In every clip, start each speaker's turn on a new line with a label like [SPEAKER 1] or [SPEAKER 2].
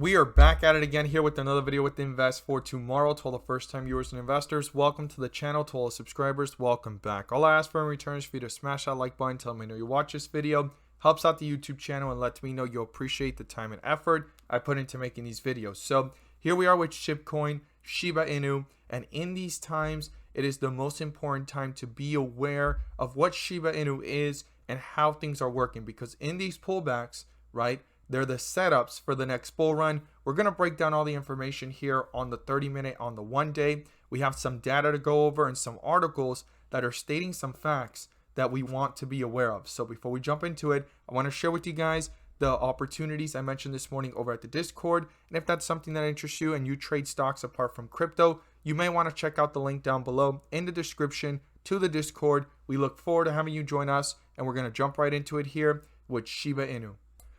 [SPEAKER 1] We are back at it again here with another video with Invest for Tomorrow. To all the first time viewers and investors, welcome to the channel. To all the subscribers, welcome back. All I ask for in return is for you to smash that like button, tell me you watch this video, helps out the YouTube channel, and lets me know you appreciate the time and effort I put into making these videos. So here we are with Shib Coin, Shiba Inu, and in these times, it is the most important time to be aware of what Shiba Inu is and how things are working, because in these pullbacks, right, they're the setups for the next bull run. We're going to break down all the information here on the 30-minute, on the 1 day. We have some data to go over and some articles that are stating some facts that we want to be aware of. So before we jump into it, I want to share with you guys the opportunities I mentioned this morning over at the Discord. And if that's something that interests you and you trade stocks apart from crypto, you may want to check out the link down below in the description to the Discord. We look forward to having you join us, and we're going to jump right into it here with Shiba Inu.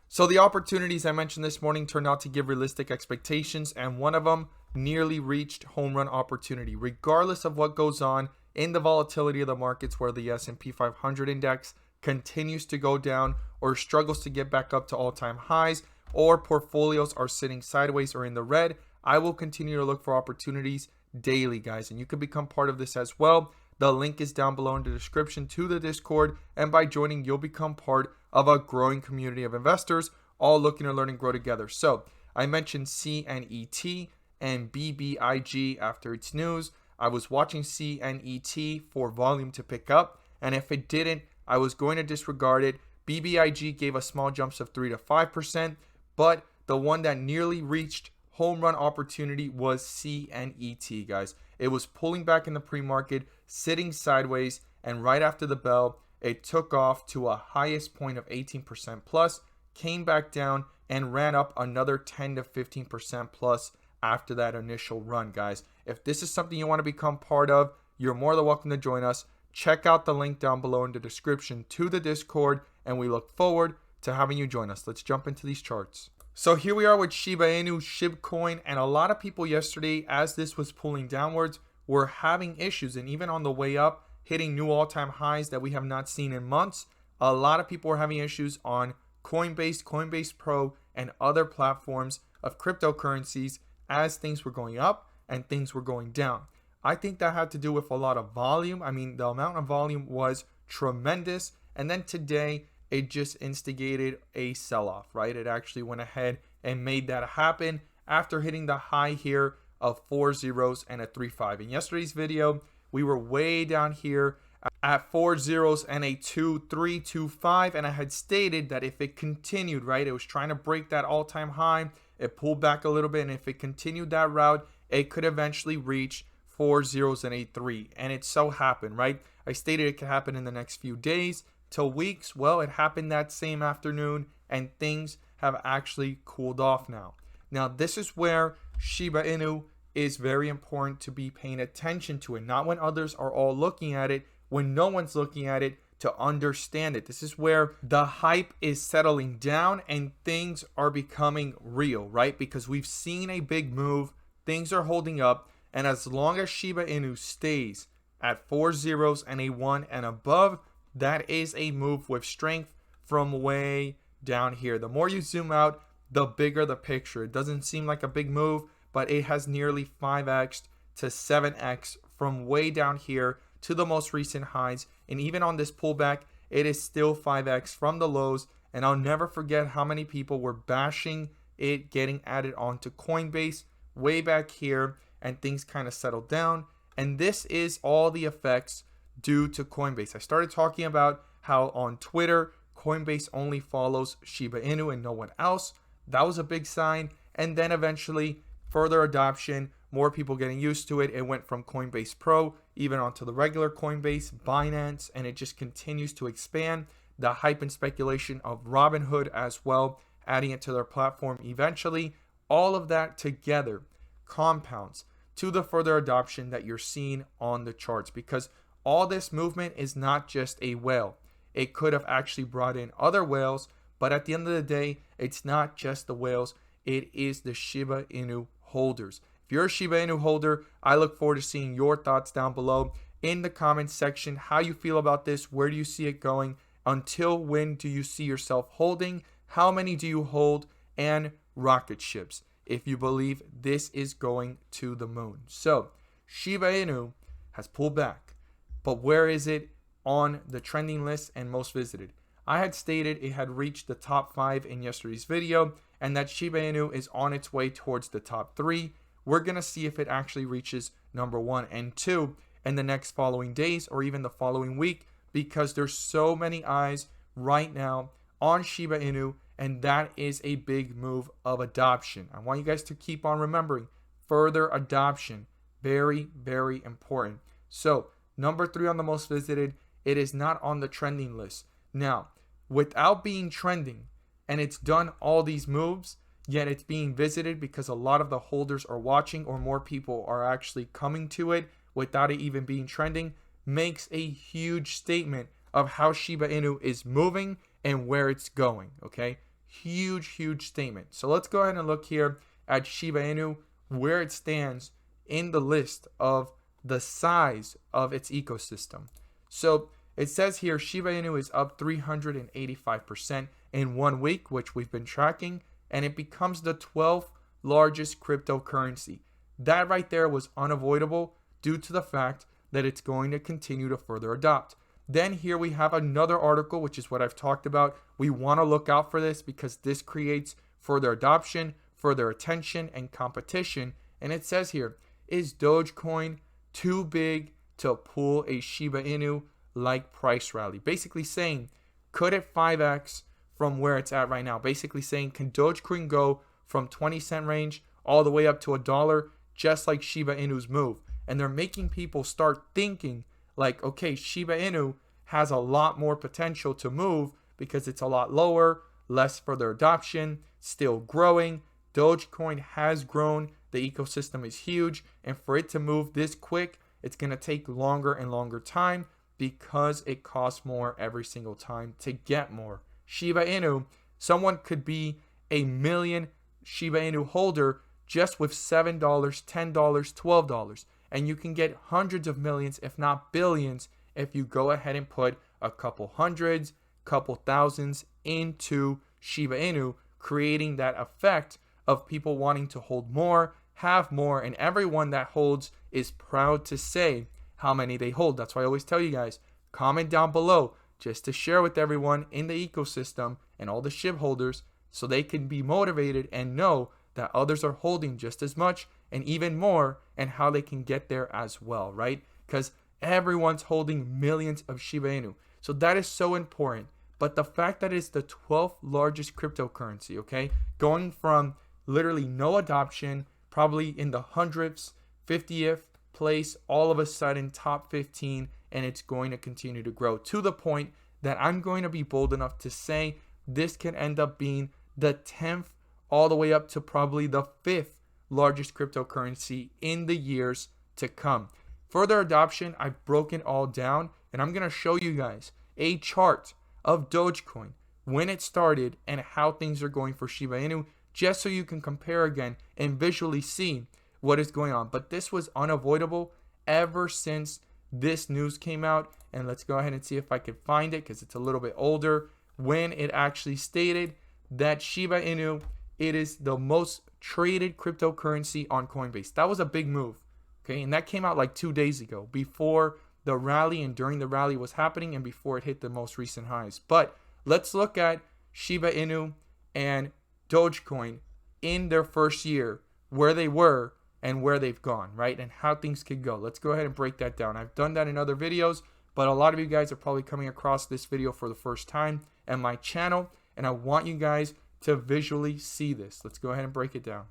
[SPEAKER 1] So the opportunities I mentioned this morning turned out to give realistic expectations, and one of them nearly reached home run opportunity. Regardless of what goes on in the volatility of the markets, where the S&P 500 index continues to go down or struggles to get back up to all-time highs, or portfolios are sitting sideways or in the red, I will continue to look for opportunities daily, guys, and you can become part of this as well. The link is down below in the description to the Discord, and by joining, you'll become part of a growing community of investors, all looking to learn and grow together. So I mentioned CNET and BBIG after its news. I was watching CNET for volume to pick up, and if it didn't, I was going to disregard it. BBIG gave us small jumps of 3 to 5%, but the one that nearly reached home run opportunity was CNET, guys. It was pulling back in the pre-market, sitting sideways, and right after the bell, it took off to a highest point of 18% plus, came back down, and ran up another 10 to 15% plus after that initial run, guys. If this is something you want to become part of, you're more than welcome to join us. Check out the link down below in the description to the Discord, and we look forward to having you join us. Let's jump into these charts. So here we are with Shiba Inu, Shib Coin, and a lot of people yesterday, as this was pulling downwards, were having issues, and even on the way up, hitting new all-time highs that we have not seen in months. A lot of people were having issues on Coinbase, Coinbase Pro, and other platforms of cryptocurrencies as things were going up and things were going down. I think that had to do with a lot of volume. I mean, the amount of volume was tremendous, and then today it just instigated a sell-off, right? It actually went ahead and made that happen after hitting the high here of 4 zeros and a 3.5. In yesterday's video, we were way down here at 4 zeros and a 2.325, and I had stated that if it continued, right, it was trying to break that all-time high, it pulled back a little bit, and if it continued that route, it could eventually reach 4 zeros and a 3, and it so happened, right? I stated it could happen in the next few days to weeks. Well, it happened that same afternoon, and things have actually cooled off now. Now, this is where Shiba Inu is very important to be paying attention to it, not when others are all looking at it, when no one's looking at it, to understand it. This is where the hype is settling down and things are becoming real, right? Because we've seen a big move, things are holding up, and as long as Shiba Inu stays at 4 zeros and a 1 and above, that is a move with strength from way down here. The more you zoom out, the bigger the picture. It doesn't seem like a big move, but it has nearly 5x to 7x from way down here to the most recent highs. And even on this pullback, it is still 5x from the lows. And I'll never forget how many people were bashing it getting added onto Coinbase way back here, and things kind of settled down. And this is all the effects due to Coinbase. I started talking about how on Twitter, Coinbase only follows Shiba Inu and no one else. That was a big sign. And then eventually, further adoption, more people getting used to it. It went from Coinbase Pro even onto the regular Coinbase, Binance, and it just continues to expand. The hype and speculation of Robinhood as well, adding it to their platform eventually. All of that together compounds to the further adoption that you're seeing on the charts, because all this movement is not just a whale. It could have actually brought in other whales, but at the end of the day, it's not just the whales. It is the Shiba Inu holders. If you're a Shiba Inu holder, I look forward to seeing your thoughts down below in the comments section. How you feel about this? Where do you see it going? Until when do you see yourself holding? How many do you hold? And rocket ships. if you believe this is going to the moon. So Shiba Inu has pulled back, but where is it on the trending list and most visited? I had stated it had reached the top 5 in yesterday's video, and that Shiba Inu is on its way towards the top 3. We're going to see if it actually reaches number 1 and 2 in the next following days or even the following week, because there's so many eyes right now on Shiba Inu, and that is a big move of adoption. I want you guys to keep on remembering further adoption. Very, very important. So number 3 on the most visited, it is not on the trending list. Now, without being trending, and it's done all these moves, yet it's being visited because a lot of the holders are watching, or more people are actually coming to it without it even being trending, makes a huge statement of how Shiba Inu is moving and where it's going. Okay, huge statement. So let's go ahead and look here at Shiba Inu, where it stands in the list of the size of its ecosystem. So it says here Shiba Inu is up 385% in 1 week, which we've been tracking, and it becomes the 12th largest cryptocurrency. That right there was unavoidable due to the fact that it's going to continue to further adopt. Then here we have another article, which is what I've talked about. We want to look out for this because this creates further adoption, further attention, and competition. And it says here, is Dogecoin too big to pull a Shiba Inu like price rally? Basically saying, could it 5x from where it's at right now? Basically saying, can Dogecoin go from 20-cent range all the way up to $1, just like Shiba Inu's move? And they're making people start thinking like, okay, Shiba Inu has a lot more potential to move because it's a lot lower, less further adoption, still growing. Dogecoin has grown. The ecosystem is huge. And for it to move this quick, it's going to take longer and longer time because it costs more every single time to get more. Shiba Inu, someone could be a million Shiba Inu holder just with $7, $10, $12. And you can get hundreds of millions, if not billions, if you go ahead and put a couple hundreds, couple thousands into Shiba Inu, creating that effect of people wanting to hold more, have more, and everyone that holds is proud to say how many they hold. That's why I always tell you guys, comment down below just to share with everyone in the ecosystem and all the SHIB holders so they can be motivated and know that others are holding just as much and even more, and how they can get there as well, right? Because everyone's holding millions of Shiba Inu. So that is so important. But the fact that it's the 12th largest cryptocurrency, okay, going from literally no adoption, probably in the hundredths, 50th place, all of a sudden top 15, and it's going to continue to grow to the point that I'm going to be bold enough to say this can end up being the 10th all the way up to probably the 5th largest cryptocurrency in the years to come. Further adoption, I've broken all down, and I'm going to show you guys a chart of Dogecoin, when it started, and how things are going for Shiba Inu, just so you can compare again and visually see what is going on. But this was unavoidable ever since this news came out. And let's go ahead and see if I can find it, because it's a little bit older, when it actually stated that Shiba Inu, it is the most traded cryptocurrency on Coinbase. That was a big move, okay? And that came out like 2 days ago, before the rally and during the rally was happening and before it hit the most recent highs. But let's look at Shiba Inu and Dogecoin in their first year, where they were and where they've gone, right? And how things could go. Let's go ahead and break that down. I've done that in other videos, but a lot of you guys are probably coming across this video for the first time and my channel, and I want you guys to visually see this. Let's go ahead and break it down.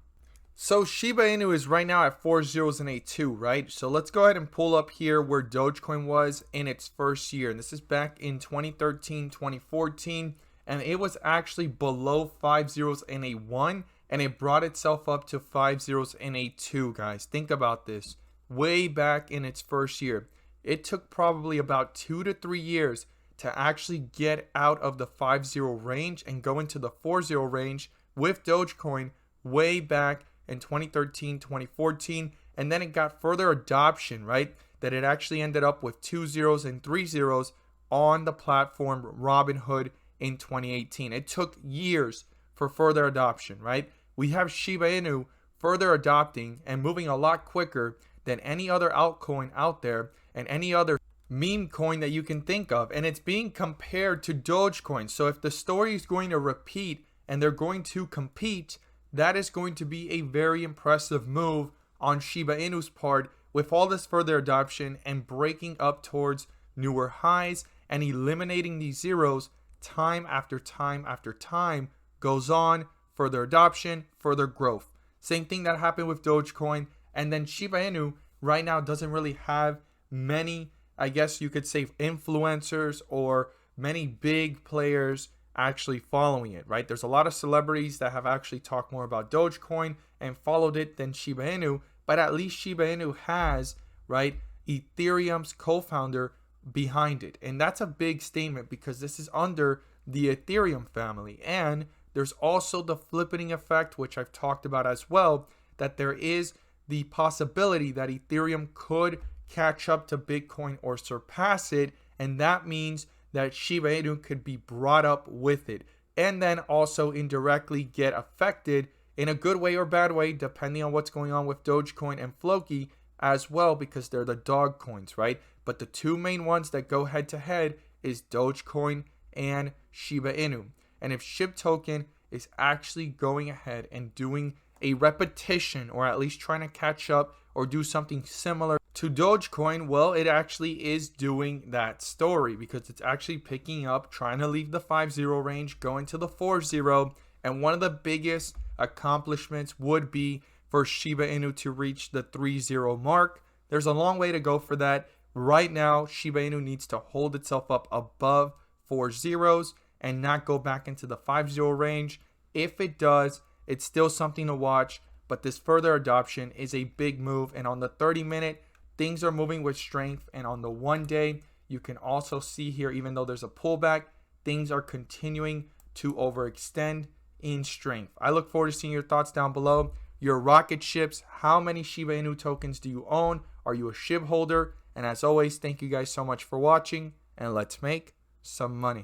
[SPEAKER 1] So Shiba Inu is right now at 4 zeros and a 2, right? So let's go ahead and pull up here where Dogecoin was in its first year. And this is back in 2013, 2014. And it was actually below 5 zeros and a 1. And it brought itself up to 5 zeros and a 2, guys. Think about this. Way back in its first year. It took probably about 2 to 3 years to actually get out of the 5-0 range and go into the 4-0 range with Dogecoin way back in 2013, 2014. And then it got further adoption, right? That it actually ended up with 2 zeros and 3 zeros on the platform Robinhood in 2018. It took years for further adoption, right? we have Shiba Inu further adopting and moving a lot quicker than any other altcoin out there and any other meme coin that you can think of. And it's being compared to Dogecoin. So if the story is going to repeat and they're going to compete, that is going to be a very impressive move on Shiba Inu's part with all this further adoption and breaking up towards newer highs and eliminating these zeros time after time after time goes on. Further adoption, further growth. Same thing that happened with Dogecoin. And then Shiba Inu right now doesn't really have many, I guess you could say, influencers or many big players actually following it, right? There's a lot of celebrities that have actually talked more about Dogecoin and followed it than Shiba Inu, but at least Shiba Inu has, right, Ethereum's co-founder behind it. And that's a big statement because this is under the Ethereum family. And there's also the flippening effect, which I've talked about as well, that there is the possibility that Ethereum could catch up to Bitcoin or surpass it. And that means that Shiba Inu could be brought up with it and then also indirectly get affected in a good way or bad way, depending on what's going on with Dogecoin and Floki as well, because they're the dog coins, right? But the two main ones that go head to head is Dogecoin and Shiba Inu. And if SHIB token is actually going ahead and doing a repetition or at least trying to catch up or do something similar to Dogecoin, well, it actually is doing that story because it's actually picking up, trying to leave the 5-0 range, going to the 4-0. And one of the biggest accomplishments would be for Shiba Inu to reach the 3-0 mark. There's a long way to go for that. Right now, Shiba Inu needs to hold itself up above 4 zeros and not go back into the 5-0 range. If it does, it's still something to watch, but this further adoption is a big move. And on the 30-minute, things are moving with strength. And on the 1 day, you can also see here, even though there's a pullback, things are continuing to overextend in strength. I look forward to seeing your thoughts down below. Your rocket ships, how many Shiba Inu tokens do you own? Are you a SHIB holder? And as always, thank you guys so much for watching, and let's make some money.